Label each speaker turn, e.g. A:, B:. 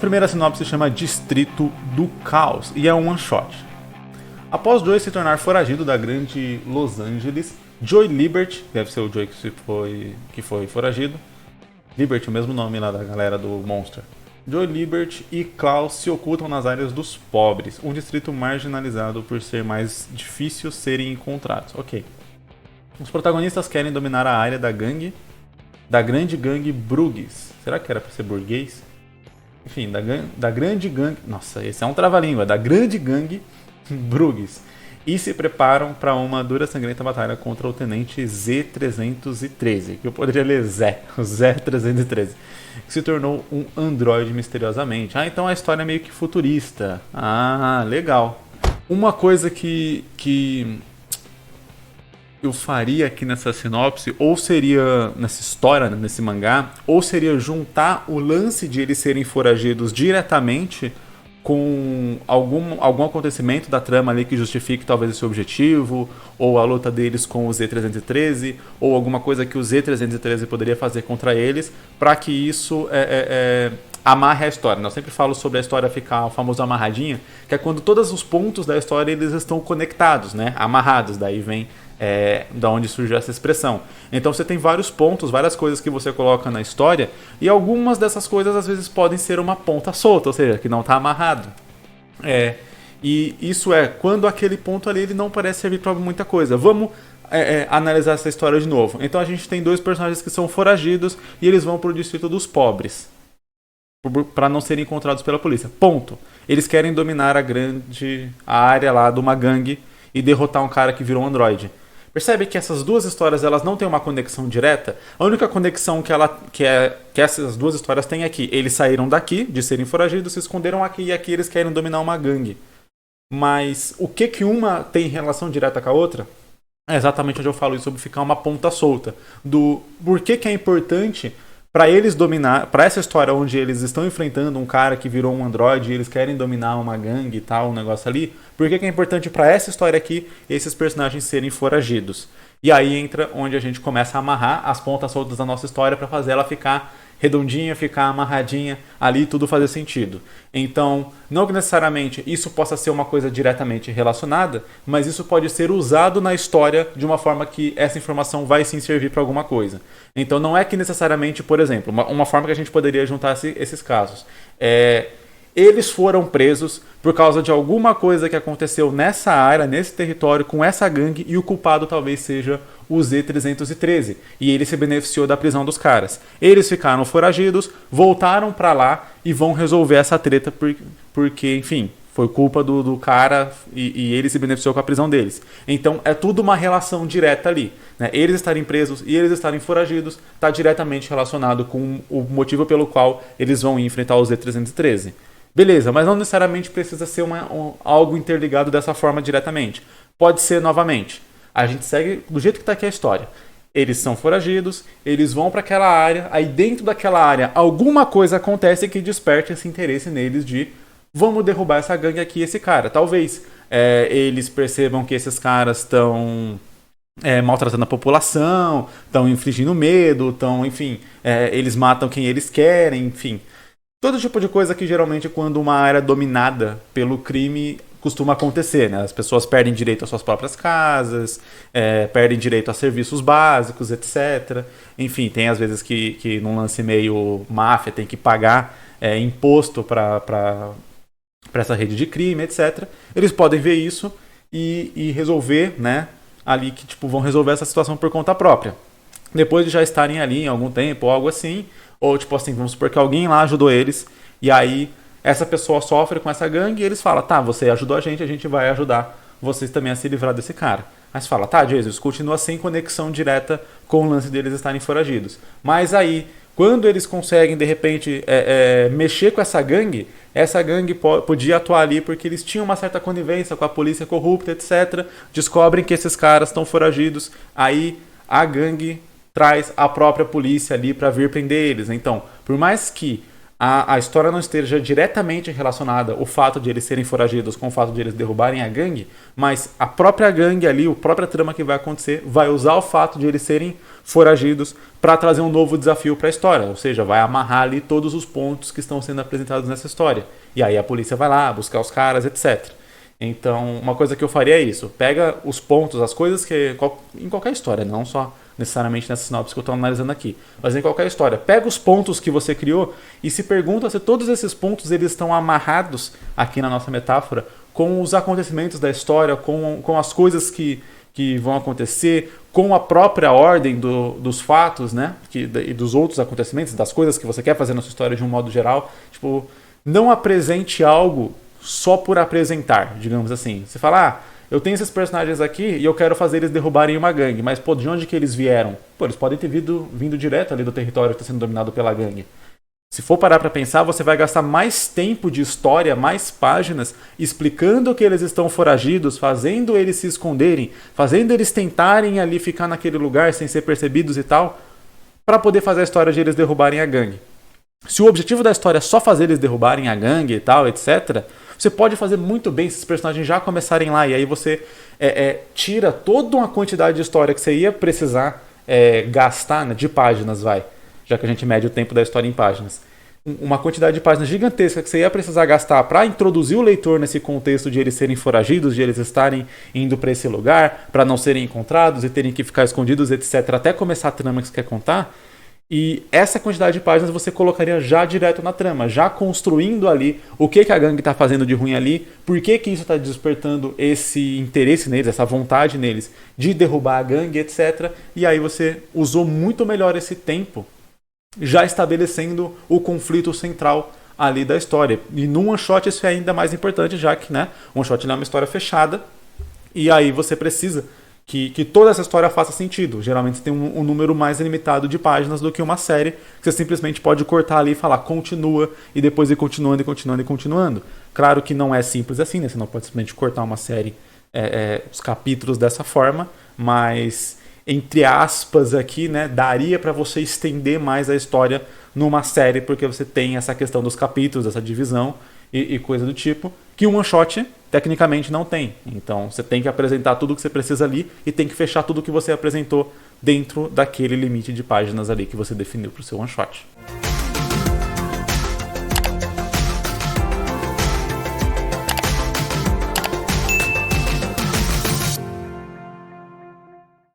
A: A primeira sinopse se chama Distrito do Caos e é um one shot. Após Joey se tornar foragido da grande Los Angeles, Joey Liberty, deve ser o Joey que foi foragido, Liberty, o mesmo nome lá da galera do Monster. Joey Liberty e Klaus se ocultam nas áreas dos pobres, um distrito marginalizado por ser mais difícil serem encontrados. Ok. Os protagonistas querem dominar a área da grande gangue Brugges. Será que era pra ser burguês? Enfim, da grande gangue... Nossa, esse é um trava-língua. Da grande gangue Brugges. E se preparam para uma dura sangrenta batalha contra o tenente Z-313, que eu poderia ler Zé, o Zé-313, que se tornou um androide misteriosamente. Ah, então a história é meio que futurista. Ah, legal. Uma coisa que eu faria aqui nessa sinopse, ou seria nessa história, nesse mangá, ou seria juntar o lance de eles serem foragidos diretamente com algum acontecimento da trama ali que justifique talvez esse objetivo, ou a luta deles com o Z-313, ou alguma coisa que o Z-313 poderia fazer contra eles, para que isso amarre a história. Eu sempre falo sobre a história ficar o famoso amarradinha, que é quando todos os pontos da história eles estão conectados, né? Amarrados, daí vem da onde surgiu essa expressão. Então você tem vários pontos, várias coisas que você coloca na história, e algumas dessas coisas às vezes podem ser uma ponta solta, ou seja, que não está amarrado. E isso é quando aquele ponto ali ele não parece servir para muita coisa. Vamos analisar essa história de novo. Então a gente tem dois personagens que são foragidos e eles vão para o distrito dos pobres para não serem encontrados pela polícia. Ponto. Eles querem dominar a área lá de uma gangue e derrotar um cara que virou um androide. Percebe que essas duas histórias elas não têm uma conexão direta? A única conexão que essas duas histórias têm é que eles saíram daqui, de serem foragidos, se esconderam aqui e aqui eles querem dominar uma gangue. Mas o que uma tem relação direta com a outra? É exatamente onde eu falo isso sobre ficar uma ponta solta. Do por que é importante para eles dominar, para essa história onde eles estão enfrentando um cara que virou um androide e eles querem dominar uma gangue e tal, um negócio ali, por que é importante para essa história aqui esses personagens serem foragidos? E aí entra onde a gente começa a amarrar as pontas soltas da nossa história para fazer ela ficar redondinha, ficar amarradinha ali, tudo fazer sentido. Então, não que necessariamente isso possa ser uma coisa diretamente relacionada, mas isso pode ser usado na história de uma forma que essa informação vai sim servir para alguma coisa. Então, não é que necessariamente, por exemplo, uma forma que a gente poderia juntar esses casos eles foram presos por causa de alguma coisa que aconteceu nessa área, nesse território, com essa gangue, e o culpado talvez seja o Z-313. E ele se beneficiou da prisão dos caras. Eles ficaram foragidos, voltaram pra lá e vão resolver essa treta porque, enfim, foi culpa do cara e ele se beneficiou com a prisão deles. Então é tudo uma relação direta ali, né? Eles estarem presos e eles estarem foragidos está diretamente relacionado com o motivo pelo qual eles vão enfrentar o Z-313. Beleza, mas não necessariamente precisa ser algo interligado dessa forma diretamente. Pode ser novamente. A gente segue do jeito que está aqui a história. Eles são foragidos, eles vão para aquela área, aí dentro daquela área alguma coisa acontece que desperte esse interesse neles de vamos derrubar essa gangue aqui, esse cara. Talvez eles percebam que esses caras estão maltratando a população, estão infligindo medo, enfim, eles matam quem eles querem, enfim. Todo tipo de coisa que geralmente quando uma área é dominada pelo crime costuma acontecer, né? As pessoas perdem direito às suas próprias casas, perdem direito a serviços básicos, etc. Enfim, tem às vezes que num lance meio máfia tem que pagar imposto para essa rede de crime, etc. Eles podem ver isso e resolver, né? Ali que tipo, vão resolver essa situação por conta própria. Depois de já estarem ali em algum tempo ou algo assim, ou tipo assim, vamos supor que alguém lá ajudou eles, e aí essa pessoa sofre com essa gangue e eles falam, tá, você ajudou a gente vai ajudar vocês também a se livrar desse cara. Mas fala, tá, Jesus, continua sem conexão direta com o lance deles estarem foragidos. Mas aí, quando eles conseguem, de repente, mexer com essa gangue podia atuar ali porque eles tinham uma certa conivência com a polícia corrupta, etc. Descobrem que esses caras estão foragidos, aí a gangue traz a própria polícia ali para vir prender eles. Então, por mais que a história não esteja diretamente relacionada o fato de eles serem foragidos com o fato de eles derrubarem a gangue, mas a própria gangue ali, a própria trama que vai acontecer, vai usar o fato de eles serem foragidos para trazer um novo desafio para a história, ou seja, vai amarrar ali todos os pontos que estão sendo apresentados nessa história. E aí a polícia vai lá buscar os caras, etc. Então, uma coisa que eu faria é isso, pega os pontos, as coisas que em qualquer história, não só necessariamente nessa sinopse que eu estou analisando aqui, mas em qualquer história, pega os pontos que você criou e se pergunta se todos esses pontos eles estão amarrados aqui na nossa metáfora com os acontecimentos da história, com as coisas que vão acontecer, com a própria ordem dos fatos, né, e dos outros acontecimentos, das coisas que você quer fazer na sua história de um modo geral. Tipo, não apresente algo só por apresentar, digamos assim. Você fala, eu tenho esses personagens aqui e eu quero fazer eles derrubarem uma gangue, mas pô, de onde que eles vieram? Pô, eles podem ter vindo direto ali do território que está sendo dominado pela gangue. Se for parar para pensar, você vai gastar mais tempo de história, mais páginas, explicando que eles estão foragidos, fazendo eles se esconderem, fazendo eles tentarem ali ficar naquele lugar sem ser percebidos e tal, para poder fazer a história de eles derrubarem a gangue. Se o objetivo da história é só fazer eles derrubarem a gangue e tal, etc., você pode fazer muito bem se esses personagens já começarem lá, e aí você tira toda uma quantidade de história que você ia precisar gastar, né, de páginas, já que a gente mede o tempo da história em páginas. Uma quantidade de páginas gigantesca que você ia precisar gastar para introduzir o leitor nesse contexto de eles serem foragidos, de eles estarem indo para esse lugar, para não serem encontrados e terem que ficar escondidos, etc., até começar a trama que você quer contar. E essa quantidade de páginas você colocaria já direto na trama, já construindo ali o que a gangue está fazendo de ruim ali, por que isso está despertando esse interesse neles, essa vontade neles de derrubar a gangue, etc. E aí você usou muito melhor esse tempo, já estabelecendo o conflito central ali da história. E no one shot isso é ainda mais importante, já que, né, o one shot é uma história fechada, e aí você precisa que toda essa história faça sentido. Geralmente você tem um número mais limitado de páginas do que uma série, que você simplesmente pode cortar ali e falar continua, e depois ir continuando e continuando e continuando. Claro que não é simples assim, né? Você não pode simplesmente cortar uma série, os capítulos dessa forma, mas entre aspas aqui, né, daria para você estender mais a história numa série, porque você tem essa questão dos capítulos, essa divisão e coisa do tipo, que um one shot tecnicamente não tem. Então você tem que apresentar tudo que você precisa ali e tem que fechar tudo que você apresentou dentro daquele limite de páginas ali que você definiu para o seu one shot.